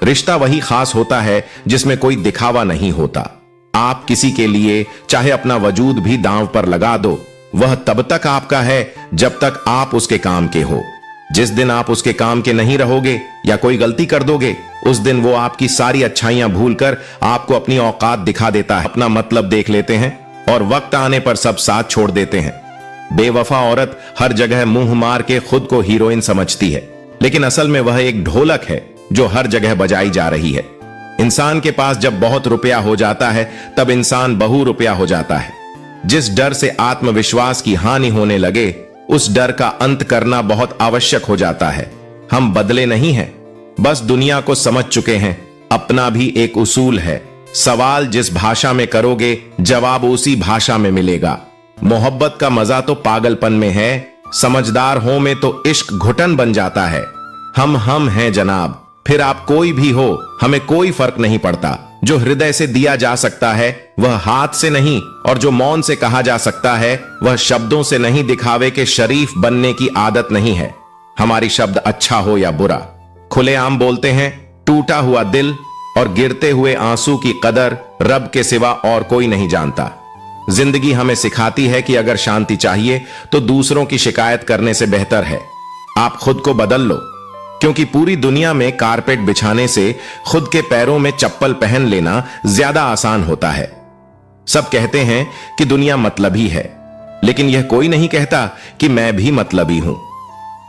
रिश्ता वही खास होता है जिसमें कोई दिखावा नहीं होता। आप किसी के लिए चाहे अपना वजूद भी दांव पर लगा दो, वह तब तक आपका है जब तक आप उसके काम के हो। जिस दिन आप उसके काम के नहीं रहोगे या कोई गलती कर दोगे, उस दिन वो आपकी सारी अच्छाइयां भूलकर आपको अपनी औकात दिखा देता है, अपना मतलब देख लेते हैं और वक्त आने पर सब साथ छोड़ देते हैं। बेवफा औरत हर जगह मुंह मार के खुद को हीरोइन समझती है, लेकिन असल में वह एक ढोलक है जो हर जगह बजाई जा रही है। इंसान के पास जब बहुत रुपया हो जाता है तब इंसान बहु रुपया हो जाता है। जिस डर से आत्मविश्वास की हानि होने लगे, उस डर का अंत करना बहुत आवश्यक हो जाता है। हम बदले नहीं हैं, बस दुनिया को समझ चुके हैं। अपना भी एक उसूल है, सवाल जिस भाषा में करोगे जवाब उसी भाषा में मिलेगा। मोहब्बत का मजा तो पागलपन में है, समझदार हो में तो इश्क घुटन बन जाता है। हम हैं जनाब, फिर आप कोई भी हो, हमें कोई फर्क नहीं पड़ता। जो हृदय से दिया जा सकता है वह हाथ से नहीं, और जो मौन से कहा जा सकता है वह शब्दों से नहीं। दिखावे के शरीफ बनने की आदत नहीं है। हमारी शब्द अच्छा हो या बुरा, खुलेआम बोलते हैं। टूटा हुआ दिल और गिरते हुए आंसू की कदर रब के सिवा और कोई नहीं जानता। जिंदगी हमें सिखाती है कि अगर शांति चाहिए तो दूसरों की शिकायत करने से बेहतर है आप खुद को बदल लो, क्योंकि पूरी दुनिया में कारपेट बिछाने से खुद के पैरों में चप्पल पहन लेना ज्यादा आसान होता है। सब कहते हैं कि दुनिया मतलबी है, लेकिन यह कोई नहीं कहता कि मैं भी मतलबी हूं।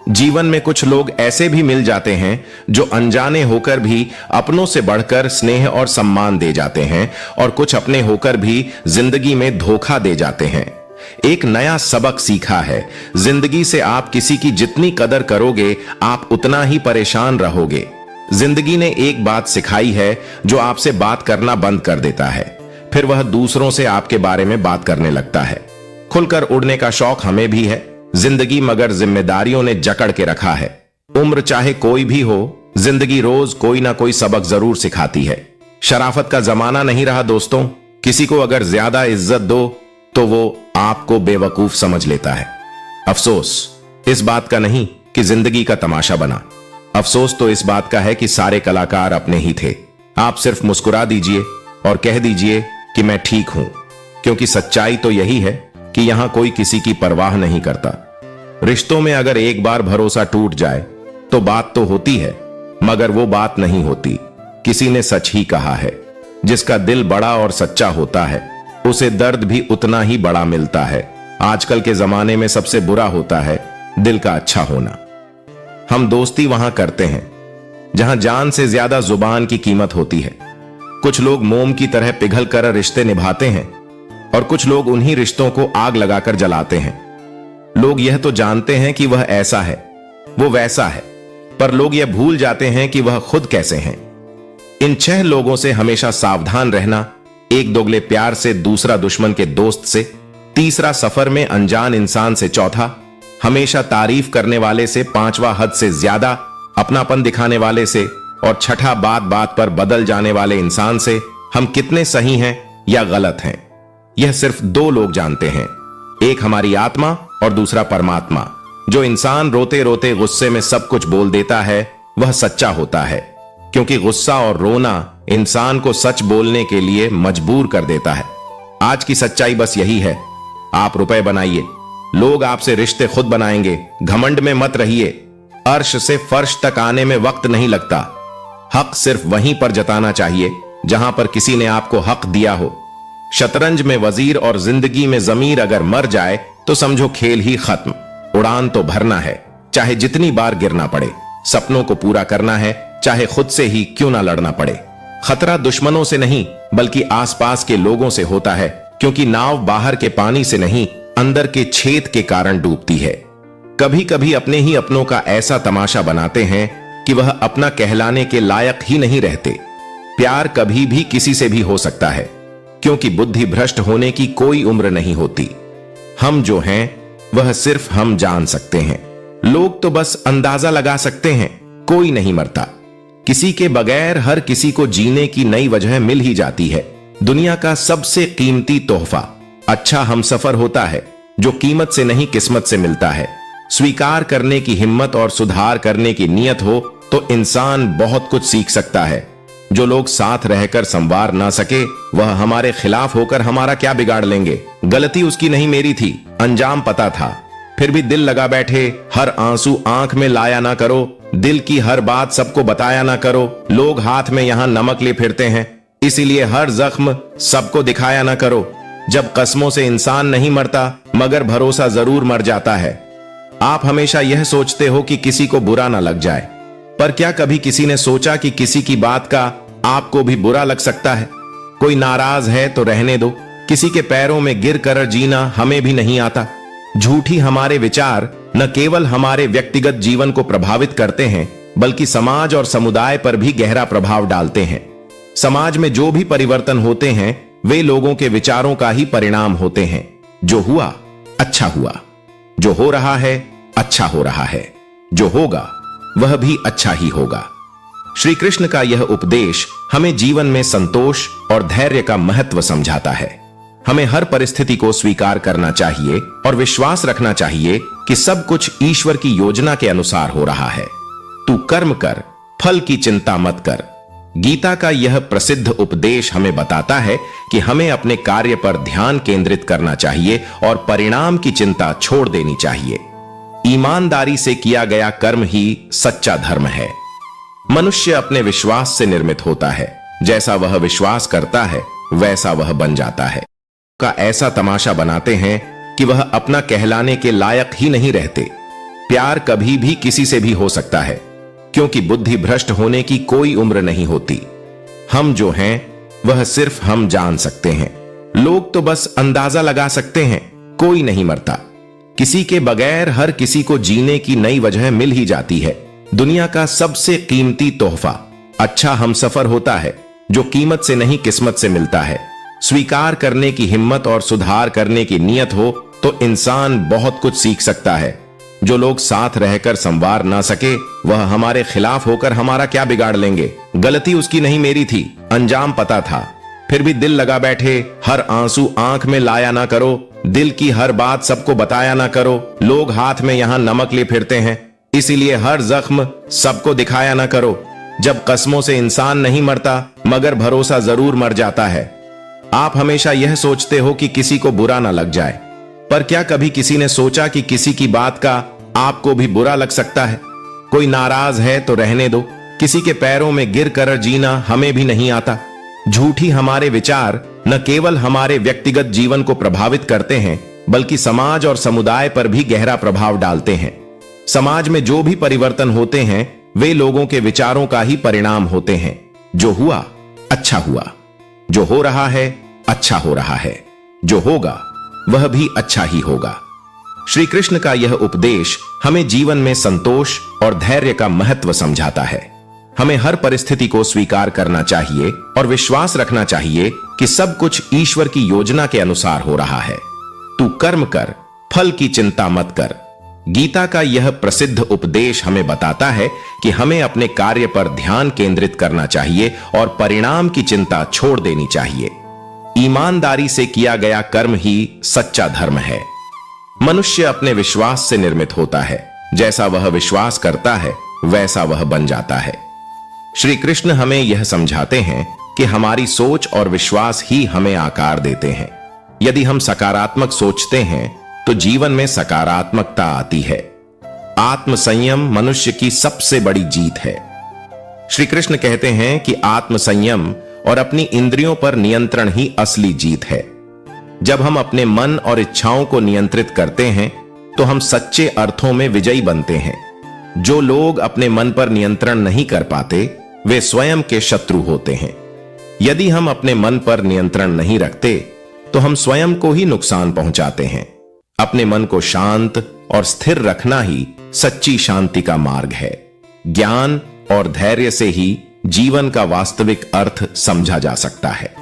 जीवन में कुछ लोग ऐसे भी मिल जाते हैं जो अनजाने होकर भी अपनों से बढ़कर स्नेह और सम्मान दे जाते हैं, और कुछ अपने होकर भी जिंदगी में धोखा दे जाते हैं। एक नया सबक सीखा है, जिंदगी से आप किसी की जितनी कदर करोगे आप उतना ही परेशान रहोगे। जिंदगी ने एक बात सिखाई है, जो आपसे बात करना बंद कर देता है, फिर वह दूसरों से आपके बारे में बात करने लगता है। खुलकर उड़ने का शौक हमें भी है, जिंदगी मगर जिम्मेदारियों ने जकड़ के रखा है। उम्र चाहे कोई भी हो, जिंदगी रोज कोई ना कोई सबक जरूर सिखाती है। शराफत का जमाना नहीं रहा दोस्तों, किसी को अगर ज्यादा इज्जत दो तो वो आपको बेवकूफ समझ लेता है। अफसोस इस बात का नहीं कि जिंदगी का तमाशा बना, अफसोस तो इस बात का है कि सारे कलाकार अपने ही थे। आप सिर्फ मुस्कुरा दीजिए और कह दीजिए कि मैं ठीक हूं, क्योंकि सच्चाई तो यही है कि यहां कोई किसी की परवाह नहीं करता। रिश्तों में अगर एक बार भरोसा टूट जाए तो बात तो होती है, मगर वो बात नहीं होती। किसी ने सच ही कहा है, जिसका दिल बड़ा और सच्चा होता है उसे दर्द भी उतना ही बड़ा मिलता है। आजकल के जमाने में सबसे बुरा होता है दिल का अच्छा होना। हम दोस्ती वहां करते हैं जहां जान से ज्यादा जुबान की कीमत होती है। कुछ लोग मोम की तरह पिघल कर रिश्ते निभाते हैं, और कुछ लोग उन्हीं रिश्तों को आग लगाकर जलाते हैं। लोग यह तो जानते हैं कि वह ऐसा है, वो वैसा है, पर लोग यह भूल जाते हैं कि वह खुद कैसे हैं। इन 6 लोगों से हमेशा सावधान रहना। एक दोगले प्यार से, दूसरा दुश्मन के दोस्त से, तीसरा सफर में अनजान इंसान से, चौथा हमेशा तारीफ करने वाले से, पांचवा हद से ज्यादा अपनापन दिखाने वाले से, और छठा बात बात पर बदल जाने वाले इंसान से। हम कितने सही हैं या गलत हैं, यह सिर्फ 2 लोग जानते हैं, एक हमारी आत्मा और दूसरा परमात्मा। जो इंसान रोते रोते गुस्से में सब कुछ बोल देता है वह सच्चा होता है, क्योंकि गुस्सा और रोना इंसान को सच बोलने के लिए मजबूर कर देता है। आज की सच्चाई बस यही है, आप रुपए बनाइए, लोग आपसे रिश्ते खुद बनाएंगे। घमंड में मत रहिए, अर्श से फर्श तक आने में वक्त नहीं लगता। हक सिर्फ वहीं पर जताना चाहिए जहां पर किसी ने आपको हक दिया हो। शतरंज में वजीर और जिंदगी में जमीर अगर मर जाए तो समझो खेल ही खत्म। उड़ान तो भरना है, चाहे जितनी बार गिरना पड़े। सपनों को पूरा करना है, चाहे खुद से ही क्यों ना लड़ना पड़े। खतरा दुश्मनों से नहीं बल्कि आसपास के लोगों से होता है, क्योंकि नाव बाहर के पानी से नहीं अंदर के छेद के कारण डूबती है। कभी कभी अपने ही अपनों का ऐसा तमाशा बनाते हैं कि वह अपना कहलाने के लायक ही नहीं रहते। प्यार कभी भी किसी से भी हो सकता है, क्योंकि बुद्धि भ्रष्ट होने की कोई उम्र नहीं होती। हम जो हैं वह सिर्फ हम जान सकते हैं, लोग तो बस अंदाजा लगा सकते हैं। कोई नहीं मरता, किसी के बगैर हर किसी को जीने की नई वजह मिल ही जाती है। दुनिया का सबसे कीमती तोहफा अच्छा हमसफर होता है, जो कीमत से नहीं किस्मत से मिलता है। स्वीकार करने की हिम्मत और सुधार करने की नीयत हो तो इंसान बहुत कुछ सीख सकता है। जो लोग साथ रहकर संवार ना सके, वह हमारे खिलाफ होकर हमारा क्या बिगाड़ लेंगे। गलती उसकी नहीं मेरी थी, अंजाम पता था, फिर भी दिल लगा बैठे। हर आंसू आंख में लाया ना करो, दिल की हर बात सबको बताया ना करो। लोग हाथ में यहां नमक ले फिरते हैं, इसीलिए हर जख्म सबको दिखाया ना करो। जब कस्मों से इंसान नहीं मरता, मगर भरोसा जरूर मर जाता है। आप हमेशा यह सोचते हो कि किसी को बुरा ना लग जाए, पर क्या कभी किसी ने सोचा कि किसी की बात का आपको भी बुरा लग सकता है। कोई नाराज है तो रहने दो, किसी के पैरों में गिर कर जीना हमें भी नहीं आता। झूठी हमारे विचार न केवल हमारे व्यक्तिगत जीवन को प्रभावित करते हैं, बल्कि समाज और समुदाय पर भी गहरा प्रभाव डालते हैं। समाज में जो भी परिवर्तन होते हैं, वे लोगों के विचारों का ही परिणाम होते हैं। जो हुआ अच्छा हुआ, जो हो रहा है अच्छा हो रहा है, जो होगा वह भी अच्छा ही होगा। श्री कृष्ण का यह उपदेश हमें जीवन में संतोष और धैर्य का महत्व समझाता है। हमें हर परिस्थिति को स्वीकार करना चाहिए और विश्वास रखना चाहिए कि सब कुछ ईश्वर की योजना के अनुसार हो रहा है। तू कर्म कर, फल की चिंता मत कर। गीता का यह प्रसिद्ध उपदेश हमें बताता है कि हमें अपने कार्य पर ध्यान केंद्रित करना चाहिए और परिणाम की चिंता छोड़ देनी चाहिए। ईमानदारी से किया गया कर्म ही सच्चा धर्म है। मनुष्य अपने विश्वास से निर्मित होता है, जैसा वह विश्वास करता है वैसा वह बन जाता है। का ऐसा तमाशा बनाते हैं कि वह अपना कहलाने के लायक ही नहीं रहते। प्यार कभी भी किसी से भी हो सकता है, क्योंकि बुद्धि भ्रष्ट होने की कोई उम्र नहीं होती। हम जो हैं वह सिर्फ हम जान सकते हैं, लोग तो बस अंदाजा लगा सकते हैं। कोई नहीं मरता, किसी के बगैर हर किसी को जीने की नई वजह मिल ही जाती है। दुनिया का सबसे कीमती तोहफा अच्छा हमसफर होता है, जो कीमत से नहीं किस्मत से मिलता है। स्वीकार करने की हिम्मत और सुधार करने की नीयत हो तो इंसान बहुत कुछ सीख सकता है। जो लोग साथ रहकर संवार ना सके, वह हमारे खिलाफ होकर हमारा क्या बिगाड़ लेंगे। गलती उसकी नहीं मेरी थी, अंजाम पता था, फिर भी दिल लगा बैठे। हर आंसू आंख में लाया ना करो, दिल की हर बात सबको बताया ना करो। लोग हाथ में यहां नमक ले फिरते हैं, इसीलिए हर जख्म सबको दिखाया ना करो। जब कस्मों से इंसान नहीं मरता, मगर भरोसा जरूर मर जाता है। आप हमेशा यह सोचते हो कि किसी को बुरा ना लग जाए, पर क्या कभी किसी ने सोचा कि किसी की बात का आपको भी बुरा लग सकता है। कोई नाराज है तो रहने दो, किसी के पैरों में गिर कर जीना हमें भी नहीं आता। झूठी हमारे विचार न केवल हमारे व्यक्तिगत जीवन को प्रभावित करते हैं, बल्कि समाज और समुदाय पर भी गहरा प्रभाव डालते हैं। समाज में जो भी परिवर्तन होते हैं, वे लोगों के विचारों का ही परिणाम होते हैं। जो हुआ अच्छा हुआ, जो हो रहा है अच्छा हो रहा है, जो होगा वह भी अच्छा ही होगा। श्री कृष्ण का यह उपदेश हमें जीवन में संतोष और धैर्य का महत्व समझाता है। हमें हर परिस्थिति को स्वीकार करना चाहिए और विश्वास रखना चाहिए कि सब कुछ ईश्वर की योजना के अनुसार हो रहा है। तू कर्म कर, फल की चिंता मत कर। गीता का यह प्रसिद्ध उपदेश हमें बताता है कि हमें अपने कार्य पर ध्यान केंद्रित करना चाहिए और परिणाम की चिंता छोड़ देनी चाहिए। ईमानदारी से किया गया कर्म ही सच्चा धर्म है। मनुष्य अपने विश्वास से निर्मित होता है, जैसा वह विश्वास करता है वैसा वह बन जाता है। श्री कृष्ण हमें यह समझाते हैं कि हमारी सोच और विश्वास ही हमें आकार देते हैं। यदि हम सकारात्मक सोचते हैं तो जीवन में सकारात्मकता आती है। आत्म संयम मनुष्य की सबसे बड़ी जीत है। श्री कृष्ण कहते हैं कि आत्म संयम और अपनी इंद्रियों पर नियंत्रण ही असली जीत है। जब हम अपने मन और इच्छाओं को नियंत्रित करते हैं तो हम सच्चे अर्थों में विजयी बनते हैं। जो लोग अपने मन पर नियंत्रण नहीं कर पाते, वे स्वयं के शत्रु होते हैं। यदि हम अपने मन पर नियंत्रण नहीं रखते तो हम स्वयं को ही नुकसान पहुंचाते हैं। अपने मन को शांत और स्थिर रखना ही सच्ची शांति का मार्ग है। ज्ञान और धैर्य से ही जीवन का वास्तविक अर्थ समझा जा सकता है।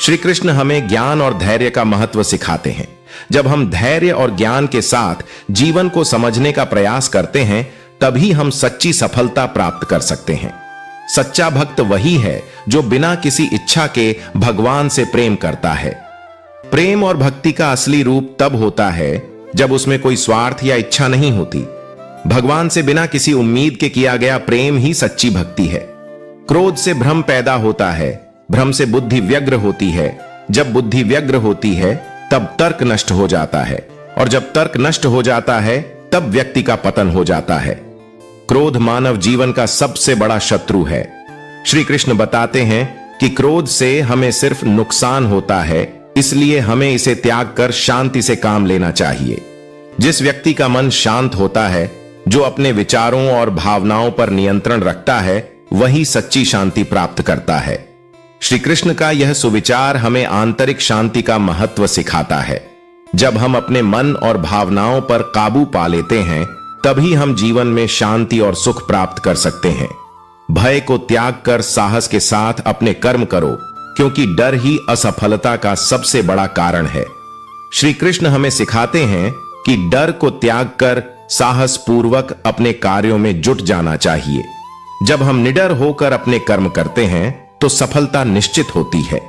श्री कृष्ण हमें ज्ञान और धैर्य का महत्व सिखाते हैं। जब हम धैर्य और ज्ञान के साथ जीवन को समझने का प्रयास करते हैं, तभी हम सच्ची सफलता प्राप्त कर सकते हैं। सच्चा भक्त वही है जो बिना किसी इच्छा के भगवान से प्रेम करता है। प्रेम और भक्ति का असली रूप तब होता है जब उसमें कोई स्वार्थ या इच्छा नहीं होती। भगवान से बिना किसी उम्मीद के किया गया प्रेम ही सच्ची भक्ति है। क्रोध से भ्रम पैदा होता है, भ्रम से बुद्धि व्यग्र होती है, जब बुद्धि व्यग्र होती है तब तर्क नष्ट हो जाता है, और जब तर्क नष्ट हो जाता है तब व्यक्ति का पतन हो जाता है। क्रोध मानव जीवन का सबसे बड़ा शत्रु है। श्री कृष्ण बताते हैं कि क्रोध से हमें सिर्फ नुकसान होता है, इसलिए हमें इसे त्याग कर शांति से काम लेना चाहिए। जिस व्यक्ति का मन शांत होता है, जो अपने विचारों और भावनाओं पर नियंत्रण रखता है, वही सच्ची शांति प्राप्त करता है। श्री कृष्ण का यह सुविचार हमें आंतरिक शांति का महत्व सिखाता है। जब हम अपने मन और भावनाओं पर काबू पा लेते हैं, तभी हम जीवन में शांति और सुख प्राप्त कर सकते हैं। भय को त्याग कर साहस के साथ अपने कर्म करो, क्योंकि डर ही असफलता का सबसे बड़ा कारण है। श्री कृष्ण हमें सिखाते हैं कि डर को त्याग कर साहस पूर्वक अपने कार्यों में जुट जाना चाहिए। जब हम निडर होकर अपने कर्म करते हैं तो सफलता निश्चित होती है।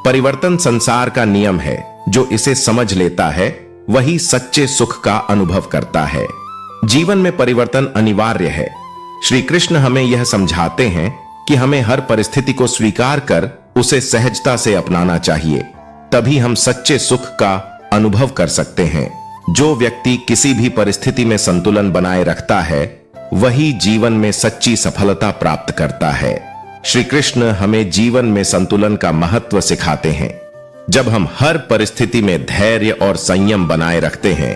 परिवर्तन संसार का नियम है, जो इसे समझ लेता है वही सच्चे सुख का अनुभव करता है। जीवन में परिवर्तन अनिवार्य है। श्री कृष्ण हमें यह समझाते हैं कि हमें हर परिस्थिति को स्वीकार कर उसे सहजता से अपनाना चाहिए, तभी हम सच्चे सुख का अनुभव कर सकते हैं। जो व्यक्ति किसी भी परिस्थिति में संतुलन बनाए रखता है, वही जीवन में सच्ची सफलता प्राप्त करता है। श्री कृष्ण हमें जीवन में संतुलन का महत्व सिखाते हैं। जब हम हर परिस्थिति में धैर्य और संयम बनाए रखते हैं,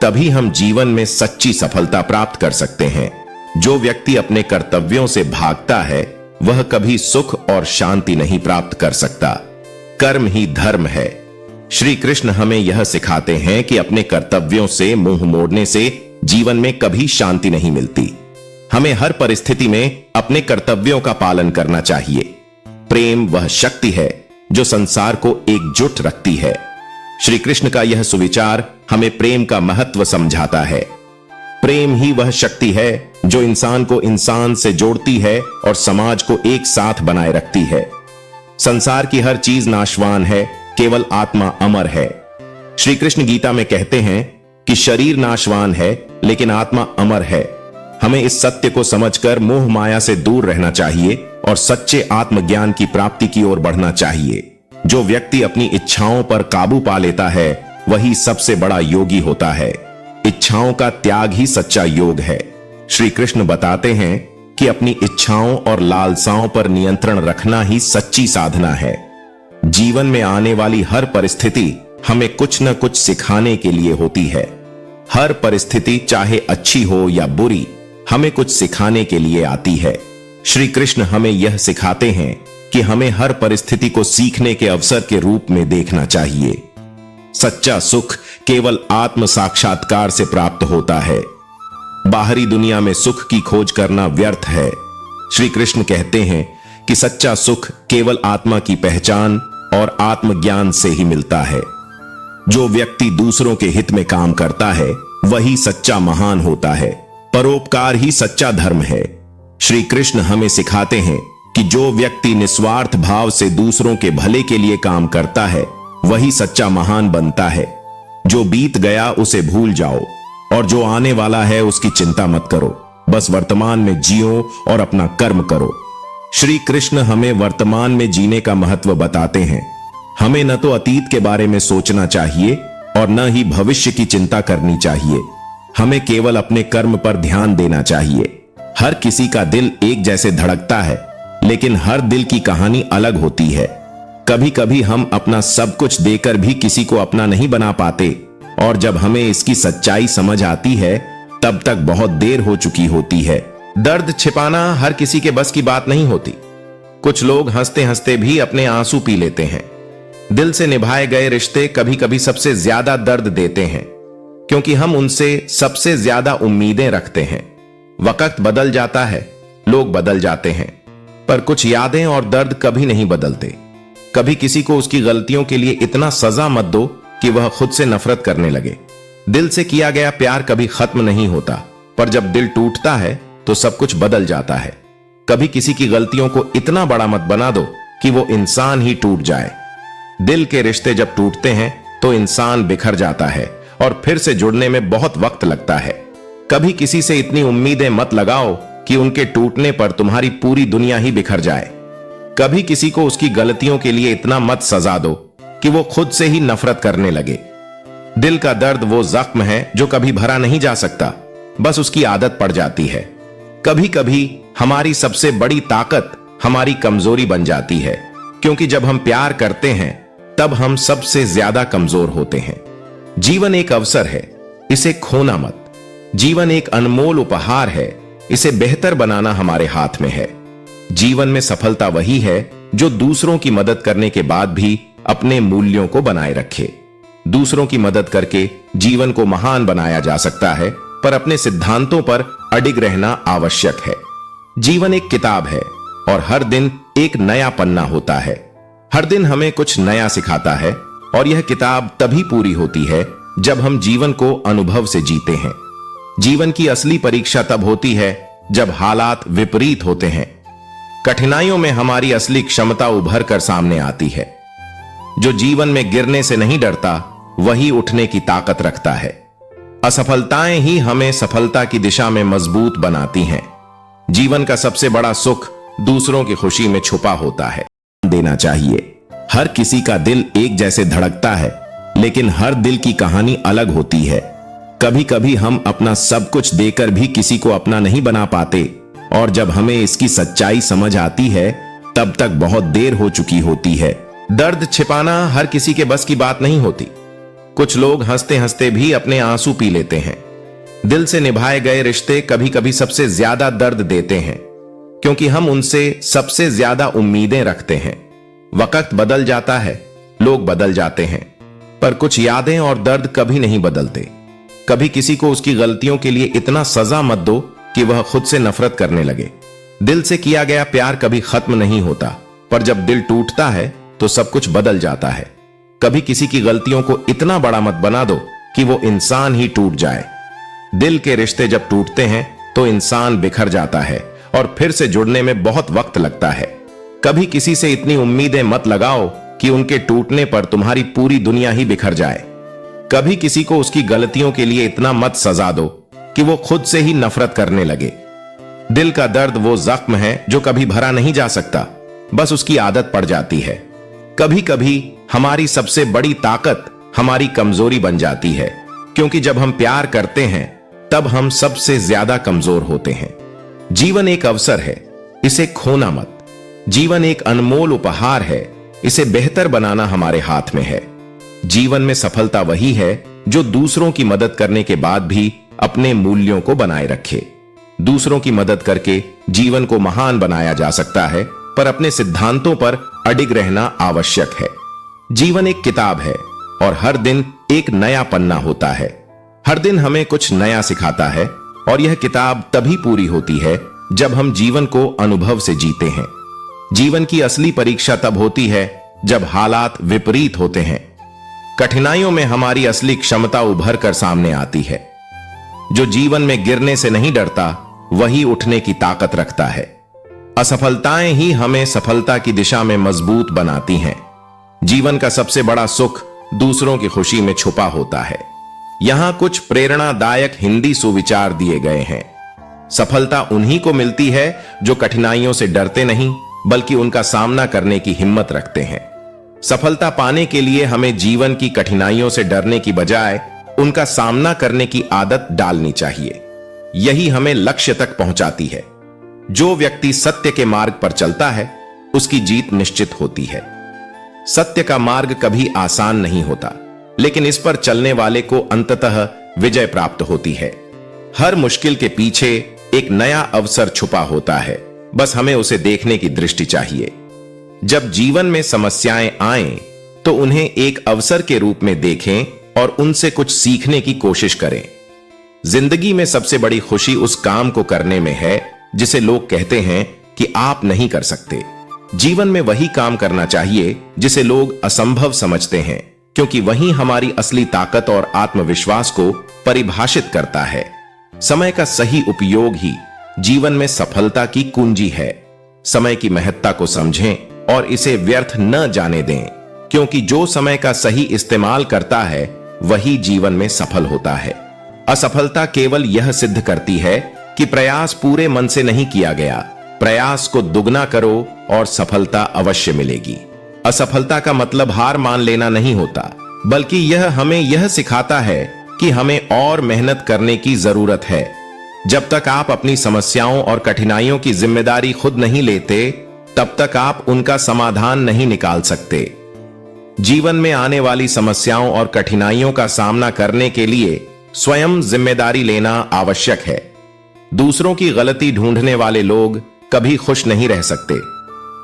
तभी हम जीवन में सच्ची सफलता प्राप्त कर सकते हैं। जो व्यक्ति अपने कर्तव्यों से भागता है, वह कभी सुख और शांति नहीं प्राप्त कर सकता। कर्म ही धर्म है। श्री कृष्ण हमें यह सिखाते हैं कि अपने कर्तव्यों से मुंह मोड़ने से जीवन में कभी शांति नहीं मिलती। हमें हर परिस्थिति में अपने कर्तव्यों का पालन करना चाहिए। प्रेम वह शक्ति है जो संसार को एकजुट रखती है। श्री कृष्ण का यह सुविचार हमें प्रेम का महत्व समझाता है। प्रेम ही वह शक्ति है जो इंसान को इंसान से जोड़ती है और समाज को एक साथ बनाए रखती है। संसार की हर चीज नाशवान है, केवल आत्मा अमर है। श्री कृष्ण गीता में कहते हैं कि शरीर नाशवान है लेकिन आत्मा अमर है। हमें इस सत्य को समझकर मोह माया से दूर रहना चाहिए और सच्चे आत्मज्ञान की प्राप्ति की ओर बढ़ना चाहिए। जो व्यक्ति अपनी इच्छाओं पर काबू पा लेता है, वही सबसे बड़ा योगी होता है। इच्छाओं का त्याग ही सच्चा योग है। श्री कृष्ण बताते हैं कि अपनी इच्छाओं और लालसाओं पर नियंत्रण रखना ही सच्ची साधना है। जीवन में आने वाली हर परिस्थिति हमें कुछ न कुछ सिखाने के लिए होती है। हर परिस्थिति चाहे अच्छी हो या बुरी, हमें कुछ सिखाने के लिए आती है। श्री कृष्ण हमें यह सिखाते हैं कि हमें हर परिस्थिति को सीखने के अवसर के रूप में देखना चाहिए। सच्चा सुख केवल आत्म साक्षात्कार से प्राप्त होता है। बाहरी दुनिया में सुख की खोज करना व्यर्थ है। श्री कृष्ण कहते हैं कि सच्चा सुख केवल आत्मा की पहचान और आत्मज्ञान से ही मिलता है। जो व्यक्ति दूसरों के हित में काम करता है, वही सच्चा महान होता है। परोपकार ही सच्चा धर्म है। श्री कृष्ण हमें सिखाते हैं कि जो व्यक्ति निस्वार्थ भाव से दूसरों के भले के लिए काम करता है, वही सच्चा महान बनता है। जो बीत गया उसे भूल जाओ और जो आने वाला है उसकी चिंता मत करो। बस वर्तमान में जियो और अपना कर्म करो। श्री कृष्ण हमें वर्तमान में जीने का महत्व बताते हैं। हमें न तो अतीत के बारे में सोचना चाहिए और न ही भविष्य की चिंता करनी चाहिए। हमें केवल अपने कर्म पर ध्यान देना चाहिए। हर किसी का दिल एक जैसे धड़कता है, लेकिन हर दिल की कहानी अलग होती है। कभी कभी हम अपना सब कुछ देकर भी किसी को अपना नहीं बना पाते, और जब हमें इसकी सच्चाई समझ आती है, तब तक बहुत देर हो चुकी होती है। दर्द छिपाना हर किसी के बस की बात नहीं होती। कुछ लोग हंसते हंसते भी अपने आंसू पी लेते हैं। दिल से निभाए गए रिश्ते कभी कभी सबसे ज्यादा दर्द देते हैं, क्योंकि हम उनसे सबसे ज्यादा उम्मीदें रखते हैं। वक्त बदल जाता है, लोग बदल जाते हैं, पर कुछ यादें और दर्द कभी नहीं बदलते। कभी किसी को उसकी गलतियों के लिए इतना सजा मत दो कि वह खुद से नफरत करने लगे। दिल से किया गया प्यार कभी खत्म नहीं होता, पर जब दिल टूटता है तो सब कुछ बदल जाता है। कभी किसी की गलतियों को इतना बड़ा मत बना दो कि वो इंसान ही टूट जाए। दिल के रिश्ते जब टूटते हैं तो इंसान बिखर जाता है और फिर से जुड़ने में बहुत वक्त लगता है। कभी किसी से इतनी उम्मीदें मत लगाओ कि उनके टूटने पर तुम्हारी पूरी दुनिया ही बिखर जाए। कभी किसी को उसकी गलतियों के लिए इतना मत सजा दो कि वो खुद से ही नफरत करने लगे। दिल का दर्द वो जख्म है जो कभी भरा नहीं जा सकता, बस उसकी आदत पड़ जाती है। कभी कभी हमारी सबसे बड़ी ताकत हमारी कमजोरी बन जाती है, क्योंकि जब हम प्यार करते हैं तब हम सबसे ज्यादा कमजोर होते हैं। जीवन एक अवसर है, इसे खोना मत। जीवन एक अनमोल उपहार है, इसे बेहतर बनाना हमारे हाथ में है। जीवन में सफलता वही है जो दूसरों की मदद करने के बाद भी अपने मूल्यों को बनाए रखे। दूसरों की मदद करके जीवन को महान बनाया जा सकता है, पर अपने सिद्धांतों पर अडिग रहना आवश्यक है। जीवन एक किताब है और हर दिन एक नया पन्ना होता है। हर दिन हमें कुछ नया सिखाता है और यह किताब तभी पूरी होती है जब हम जीवन को अनुभव से जीते हैं। जीवन की असली परीक्षा तब होती है जब हालात विपरीत होते हैं। कठिनाइयों में हमारी असली क्षमता उभर कर सामने आती है। जो जीवन में गिरने से नहीं डरता, वही उठने की ताकत रखता है। असफलताएं ही हमें सफलता की दिशा में मजबूत बनाती हैं। जीवन का सबसे बड़ा सुख दूसरों की खुशी में छुपा होता है। देना चाहिए। हर किसी का दिल एक जैसे धड़कता है, लेकिन हर दिल की कहानी अलग होती है। कभी कभी हम अपना सब कुछ देकर भी किसी को अपना नहीं बना पाते, और जब हमें इसकी सच्चाई समझ आती है तब तक बहुत देर हो चुकी होती है। दर्द छिपाना हर किसी के बस की बात नहीं होती। कुछ लोग हंसते हंसते भी अपने आंसू पी लेते हैं। दिल से निभाए गए रिश्ते कभी कभी सबसे ज्यादा दर्द देते हैं, क्योंकि हम उनसे सबसे ज्यादा उम्मीदें रखते हैं। वक्त बदल जाता है, लोग बदल जाते हैं, पर कुछ यादें और दर्द कभी नहीं बदलते। कभी किसी को उसकी गलतियों के लिए इतना सजा मत दो कि वह खुद से नफरत करने लगे। दिल से किया गया प्यार कभी खत्म नहीं होता, पर जब दिल टूटता है तो सब कुछ बदल जाता है। कभी किसी की गलतियों को इतना बड़ा मत बना दो कि वो इंसान ही टूट जाए। दिल के रिश्ते जब टूटते हैं तो इंसान बिखर जाता है और फिर से जुड़ने में बहुत वक्त लगता है। कभी किसी से इतनी उम्मीदें मत लगाओ कि उनके टूटने पर तुम्हारी पूरी दुनिया ही बिखर जाए। कभी किसी को उसकी गलतियों के लिए इतना मत सजा दो कि वो खुद से ही नफरत करने लगे। दिल का दर्द वो जख्म है जो कभी भरा नहीं जा सकता, बस उसकी आदत पड़ जाती है। कभी कभी हमारी सबसे बड़ी ताकत हमारी कमजोरी बन जाती है, क्योंकि जब हम प्यार करते हैं तब हम सबसे ज्यादा कमजोर होते हैं। जीवन एक अवसर है, इसे खोना मत। जीवन एक अनमोल उपहार है, इसे बेहतर बनाना हमारे हाथ में है। जीवन में सफलता वही है जो दूसरों की मदद करने के बाद भी अपने मूल्यों को बनाए रखे। दूसरों की मदद करके जीवन को महान बनाया जा सकता है, पर अपने सिद्धांतों पर अडिग रहना आवश्यक है। जीवन एक किताब है और हर दिन एक नया पन्ना होता है। हर दिन हमें कुछ नया सिखाता है और यह किताब तभी पूरी होती है जब हम जीवन को अनुभव से जीते हैं। जीवन की असली परीक्षा तब होती है जब हालात विपरीत होते हैं। कठिनाइयों में हमारी असली क्षमता उभर कर सामने आती है। जो जीवन में गिरने से नहीं डरता, वही उठने की ताकत रखता है। असफलताएं ही हमें सफलता की दिशा में मजबूत बनाती हैं। जीवन का सबसे बड़ा सुख दूसरों की खुशी में छुपा होता है। यहां कुछ प्रेरणादायक हिंदी सुविचार दिए गए हैं। सफलता उन्हीं को मिलती है जो कठिनाइयों से डरते नहीं, बल्कि उनका सामना करने की हिम्मत रखते हैं। सफलता पाने के लिए हमें जीवन की कठिनाइयों से डरने की बजाय उनका सामना करने की आदत डालनी चाहिए। यही हमें लक्ष्य तक पहुंचाती है। जो व्यक्ति सत्य के मार्ग पर चलता है, उसकी जीत निश्चित होती है। सत्य का मार्ग कभी आसान नहीं होता, लेकिन इस पर चलने वाले को अंततः विजय प्राप्त होती है। हर मुश्किल के पीछे एक नया अवसर छुपा होता है, बस हमें उसे देखने की दृष्टि चाहिए। जब जीवन में समस्याएं आएं, तो उन्हें एक अवसर के रूप में देखें और उनसे कुछ सीखने की कोशिश करें। जिंदगी में सबसे बड़ी खुशी उस काम को करने में है जिसे लोग कहते हैं कि आप नहीं कर सकते। जीवन में वही काम करना चाहिए जिसे लोग असंभव समझते हैं, क्योंकि वही हमारी असली ताकत और आत्मविश्वास को परिभाषित करता है। समय का सही उपयोग ही जीवन में सफलता की कुंजी है। समय की महत्ता को समझें और इसे व्यर्थ न जाने दें, क्योंकि जो समय का सही इस्तेमाल करता है वही जीवन में सफल होता है। असफलता केवल यह सिद्ध करती है कि प्रयास पूरे मन से नहीं किया गया। प्रयास को दुगना करो और सफलता अवश्य मिलेगी। असफलता का मतलब हार मान लेना नहीं होता, बल्कि यह हमें यह सिखाता है कि हमें और मेहनत करने की जरूरत है। जब तक आप अपनी समस्याओं और कठिनाइयों की जिम्मेदारी खुद नहीं लेते, तब तक आप उनका समाधान नहीं निकाल सकते। जीवन में आने वाली समस्याओं और कठिनाइयों का सामना करने के लिए स्वयं जिम्मेदारी लेना आवश्यक है। दूसरों की गलती ढूंढने वाले लोग कभी खुश नहीं रह सकते,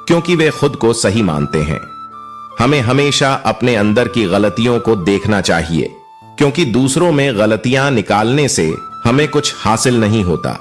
क्योंकि वे खुद को सही मानते हैं। हमें हमेशा अपने अंदर की गलतियों को देखना चाहिए, क्योंकि दूसरों में गलतियां निकालने से हमें कुछ हासिल नहीं होता।